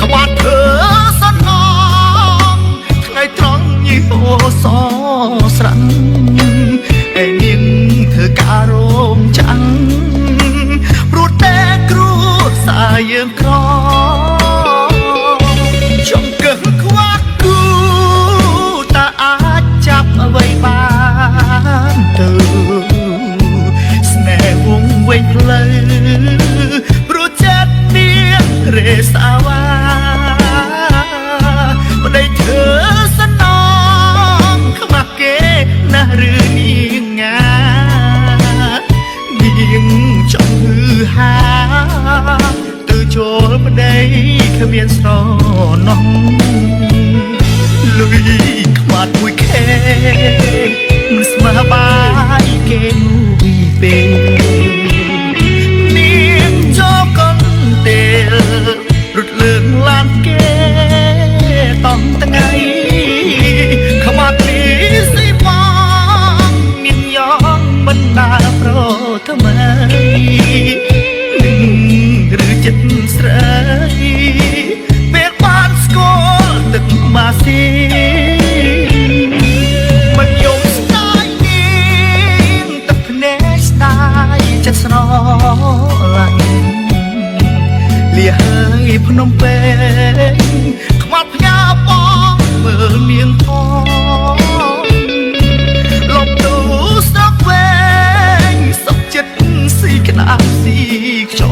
ខ្វាត់ធ្វើសនងថ្ងៃត្រង់ញីហូសស្រាំងឯនាងធ្វើការរោមចាំងព្រោះតែគ្រួសារយើងក្រចង់កឹងខ្វាត់គូតាអាចចាប់អ្វីបានទៅស្នេហ៍វងវែងផ្លូវព្រោះចិត្តនាងរេសាវ៉ាប្តីធ្វើសនងខ្មាស់គេណាស់ឬនាងងានាងចង់ហឺហាទៅចូលប្តីគ្មានស្រណោះលុយខ្មាត់មួយខែមិនស្មើបាយគេមួយពេលនាងចូលកន្ទេលរត់លើកឡានគេតង់ថ្ងៃខ្មាត់នេះស៊ីបងមានយ៉ាងមិនដាប្រថ្មីនឹងឬចិត្តស្រីពេលបានស្គាល់ទឹកម៉ាស៊ីមិនយំស្ដាយនាងទឹកភ្នែកស្ដាយចិត្តស្រឡាញ់លាហើយភ្នំពេញខ្មាត់ផ្ញើបងមើលនាងផងលប់ទូស្រុកវែងសុខចិត្តស៊ីក្តាប់ស៊ីខ្យ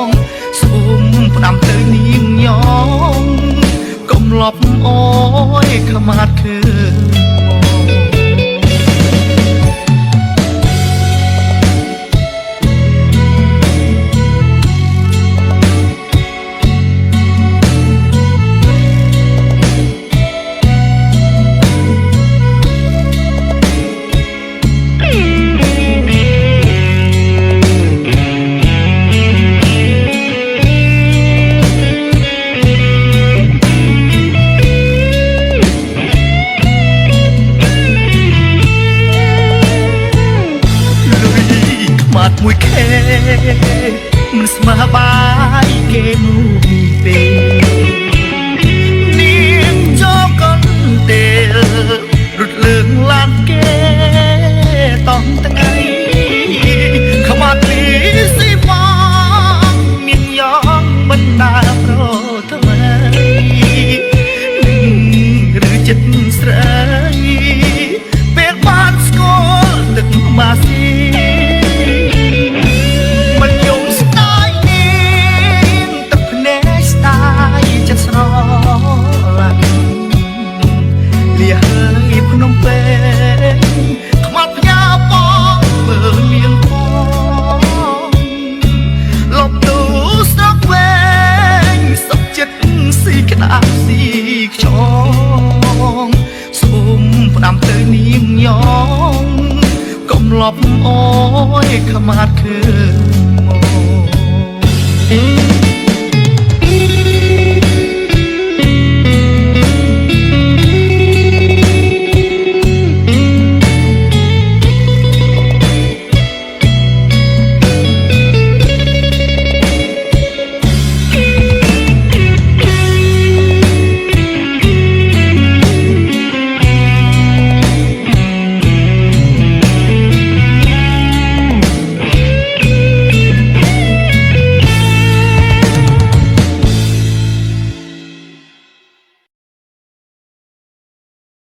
ងសូមផ្ដាំទៅនាងញងកុំលប់អូយខ្មាត់ឃើញមួយខែមិនស្មើបាយគេមួយពេលនាងចូលកន្ទេលរត់លើកឡានគេតង់ថ្ងៃខ្មាត់នេះស៊ីបងមានយ៉ាងមិនដាប្រថ្មីឬចិត្តស្រីពេលបានស្គាល់ទឹកម៉ាស៊ីលាហើយភ្នំពេញខ្មាត់ផ្ញើបងមើលនាងផងលប់ទូស្រុកវែងសុខចិត្តស៊ីក្តាប់ស៊ីខ្យងសូមផ្ដាំទៅនាងញងកុំលប់អូយខ្មាត់ឃើញ